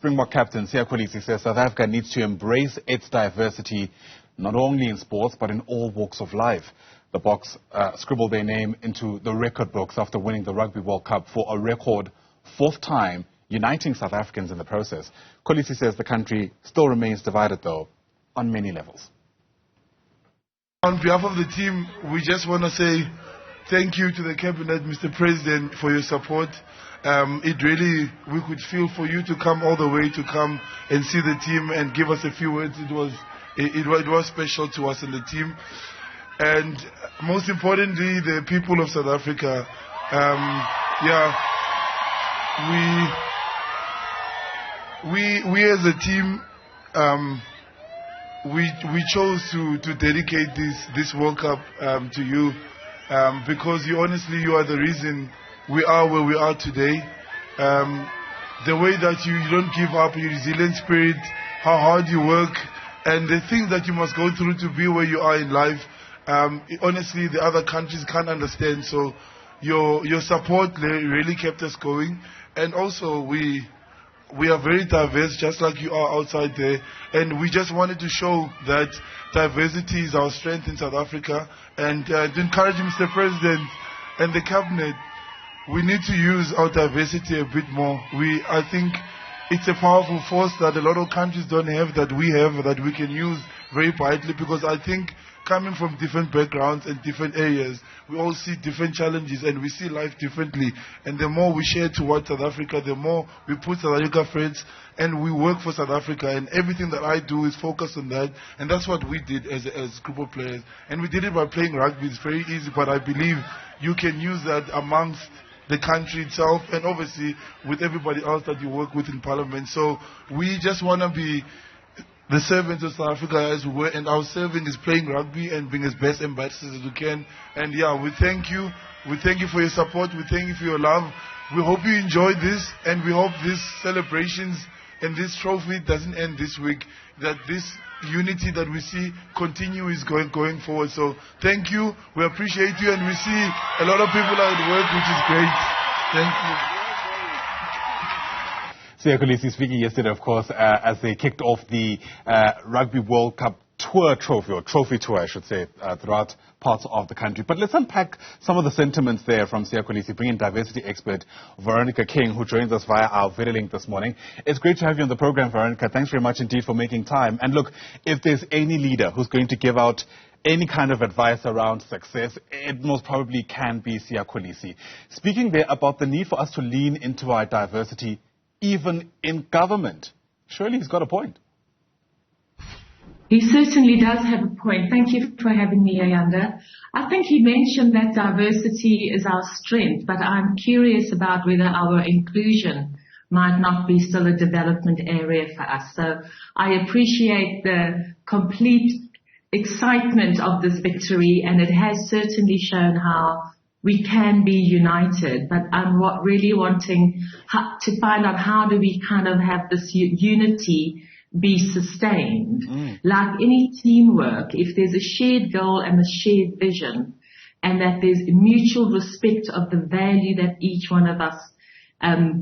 Springbok captain Siya Kolisi says South Africa needs to embrace its diversity, not only in sports, but in all walks of life. The Boks scribbled their name into the record books after winning the Rugby World Cup for a record fourth time, uniting South Africans in the process. Kolisi says the country still remains divided, though, on many levels. On behalf of the team, we just want to say thank you to the Cabinet, Mr. President, for your support. We could feel for you to come all the way to come and see the team and give us a few words. It was special to us and the team. And most importantly, the people of South Africa. We as a team, we chose to dedicate this World Cup to you because you are the reason we are where we are today. The way that you don't give up, your resilient spirit, how hard you work, and the things that you must go through to be where you are in life. Honestly, the other countries can't understand. So your support really kept us going. And also we are very diverse, just like you are outside there. And we just wanted to show that diversity is our strength in South Africa. And to encourage Mr. President and the Cabinet, we need to use our diversity a bit more. I think it's a powerful force that a lot of countries don't have, that we have, that we can use very brightly, because I think coming from different backgrounds and different areas, we all see different challenges and we see life differently. And the more we share towards South Africa, the more we put South Africa first and we work for South Africa. And everything that I do is focused on that. And that's what we did as a group of players. And we did it by playing rugby. It's very easy, but I believe you can use that amongst the country itself and obviously with everybody else that you work with in Parliament. So we just want to be the servants of South Africa as we were, and our serving is playing rugby and being as best ambassadors as we can. And yeah, we thank you. We thank you for your support. We thank you for your love. We hope you enjoyed this, and we hope these celebrations and this trophy doesn't end this week, that this unity that we see continues going forward. So thank you. We appreciate you, and we see a lot of people are at work, which is great. Thank you. Siya Kolisi speaking yesterday, of course, as they kicked off the Rugby World Cup tour trophy, or trophy tour, I should say, throughout parts of the country. But let's unpack some of the sentiments there from Siya Kolisi, bringing diversity expert Veronica King, who joins us via our video link this morning. It's great to have you on the program, Veronica. Thanks very much indeed for making time. And look, if there's any leader who's going to give out any kind of advice around success, it most probably can be Siya Kolisi. Speaking there about the need for us to lean into our diversity, even in government. Surely he's got a point. He certainly does have a point. Thank you for having me, Ayanda. I think he mentioned that diversity is our strength, but I'm curious about whether our inclusion might not be still a development area for us. So I appreciate the complete excitement of this victory, and it has certainly shown how we can be united, but I'm really wanting to find out how do we kind of have this unity be sustained. Like any teamwork, if there's a shared goal and a shared vision, and that there's mutual respect of the value that each one of us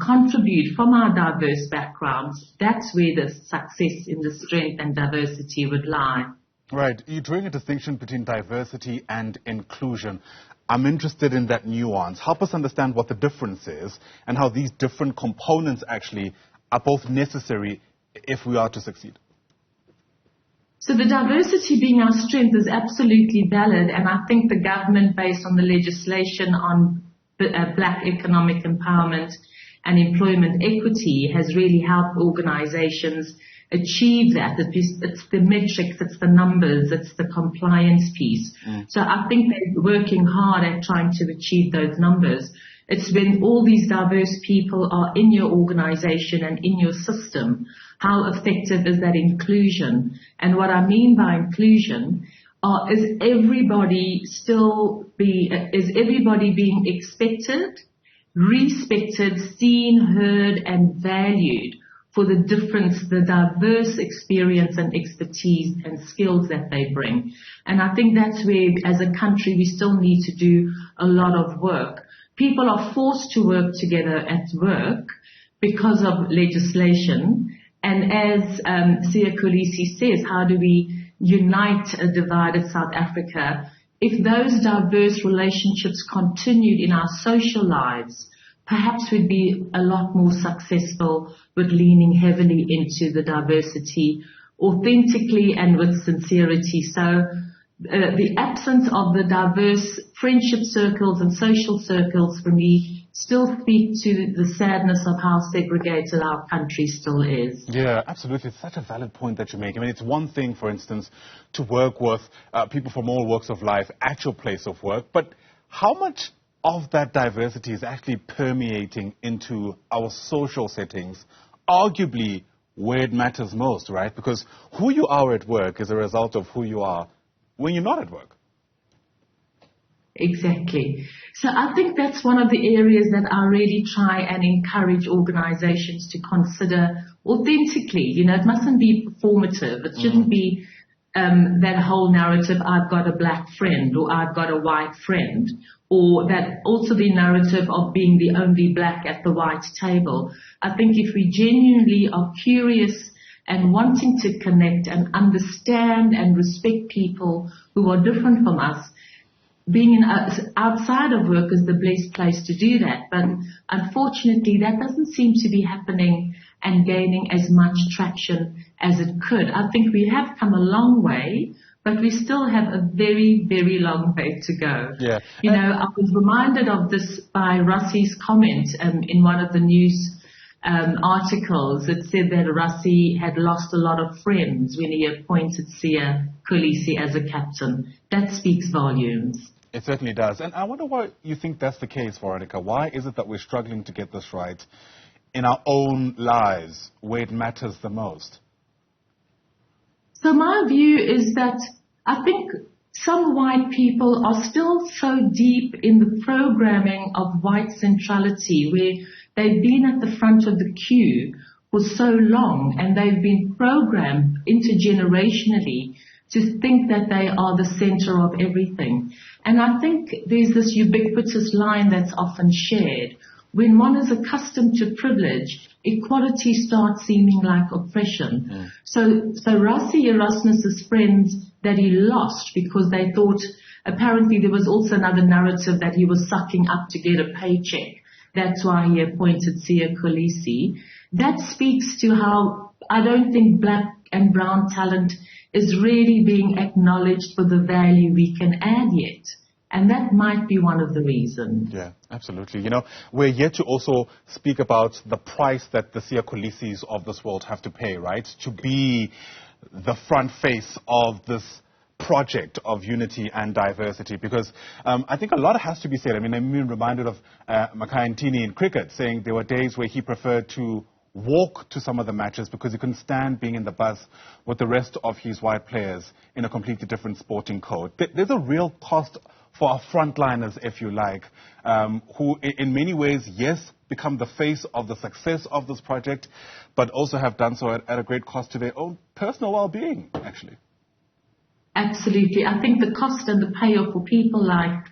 contribute from our diverse backgrounds, that's where the success in the strength and diversity would lie. Right. You're drawing a distinction between diversity and inclusion. I'm interested in that nuance. Help us understand what the difference is and how these different components actually are both necessary if we are to succeed. So the diversity being our strength is absolutely valid, and I think the government, based on the legislation on black economic empowerment and employment equity, has really helped organizations achieve that. It's the metrics, it's the numbers, it's the compliance piece. So I think they're working hard at trying to achieve those numbers. It's when all these diverse people are in your organization and in your system, how effective is that inclusion? And what I mean by inclusion is everybody being expected, respected, seen, heard, and valued for the difference, the diverse experience and expertise and skills that they bring. And I think that's where, as a country, we still need to do a lot of work. People are forced to work together at work because of legislation, And as Siya Kolisi says, how do we unite a divided South Africa? If those diverse relationships continued in our social lives, perhaps we'd be a lot more successful with leaning heavily into the diversity, authentically and with sincerity. So the absence of the diverse friendship circles and social circles for me still speak to the sadness of how segregated our country still is. Yeah, absolutely. It's such a valid point that you make. I mean, it's one thing, for instance, to work with people from all walks of life at your place of work, but how much of that diversity is actually permeating into our social settings, arguably where it matters most, right? Because who you are at work is a result of who you are when you're not at work. Exactly. So I think that's one of the areas that I really try and encourage organizations to consider authentically. You know, it mustn't be performative. It shouldn't be that whole narrative, I've got a black friend or I've got a white friend, or that also the narrative of being the only black at the white table. I think if we genuinely are curious and wanting to connect and understand and respect people who are different from us, being outside of work is the best place to do that. But unfortunately, that doesn't seem to be happening and gaining as much traction as it could. I think we have come a long way, but we still have a very, very long way to go. Yeah. You know, I was reminded of this by Russie's comment in one of the news articles. It said that Russie had lost a lot of friends when he appointed Siya Kolisi as a captain. That speaks volumes. It certainly does. And I wonder why you think that's the case, Veronica. Why is it that we're struggling to get this right in our own lives where it matters the most? So my view is that I think some white people are still so deep in the programming of white centrality, where they've been at the front of the queue for so long and they've been programmed intergenerationally to think that they are the center of everything. And I think there's this ubiquitous line that's often shared. When one is accustomed to privilege, equality starts seeming like oppression. So Rassie Erasmus's friends that he lost because they thought, apparently there was also another narrative that he was sucking up to get a paycheck. That's why he appointed Siya Kolisi. That speaks to how I don't think black and brown talent is really being acknowledged for the value we can add yet. And that might be one of the reasons. Yeah, absolutely. You know, we're yet to also speak about the price that the Siya Kolisis of this world have to pay, right? To be the front face of this project of unity and diversity, because I think a lot has to be said. I mean, I'm reminded of Makhaya Ntini in cricket saying there were days where he preferred to walk to some of the matches because he couldn't stand being in the bus with the rest of his white players in a completely different sporting code. There's a real cost for our frontliners, if you like, who in many ways, yes, become the face of the success of this project, but also have done so at a great cost to their own personal well-being, actually. Absolutely. I think the cost and the payoff for people like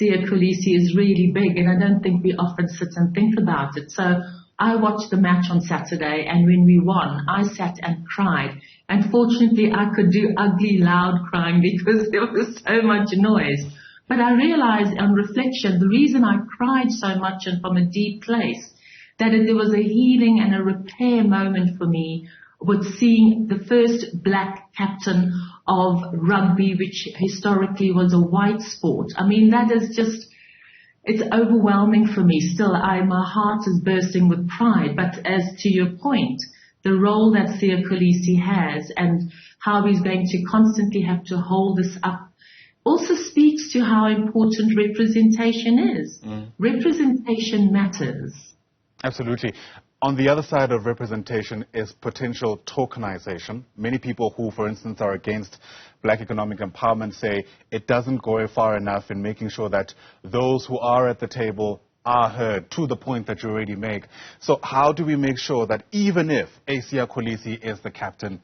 Siya Kolisi is really big, and I don't think we often sit and think about it. So I watched the match on Saturday, and when we won, I sat and cried. And fortunately, I could do ugly, loud crying because there was so much noise. But I realized on reflection, the reason I cried so much and from a deep place, that there was a healing and a repair moment for me with seeing the first black captain of rugby, which historically was a white sport. I mean, that is just, it's overwhelming for me. Still, my heart is bursting with pride. But as to your point, the role that Siya Kolisi has and how he's going to constantly have to hold this up also speaks to how important representation is. Representation matters. Absolutely. On the other side of representation is potential tokenization. Many people who, for instance, are against black economic empowerment say it doesn't go far enough in making sure that those who are at the table are heard, to the point that you already make. So how do we make sure that even if Siya Kolisi is the captain,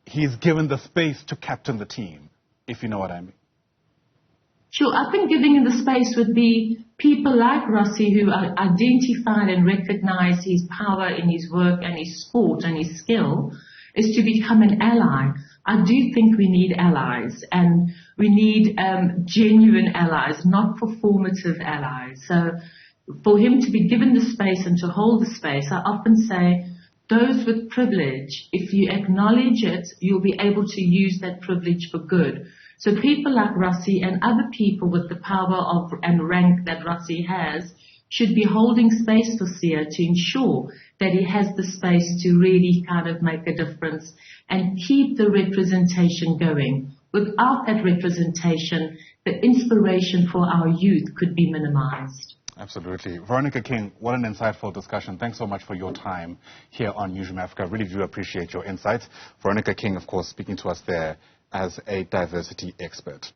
he's given the space to captain the team, if you know what I mean? Sure, I think giving him the space would be people like Rossi who are identified and recognize his power in his work and his sport and his skill, is to become an ally. I do think we need allies, and we need genuine allies, not performative allies. So for him to be given the space and to hold the space, I often say, those with privilege, if you acknowledge it, you'll be able to use that privilege for good. So people like Rossi and other people with the power of and rank that Rossi has should be holding space for Siya to ensure that he has the space to really kind of make a difference and keep the representation going. Without that representation, the inspiration for our youth could be minimized. Absolutely. Veronica King, what an insightful discussion. Thanks so much for your time here on Newzroom Afrika. I really do appreciate your insights. Veronica King, of course, speaking to us there as a diversity expert.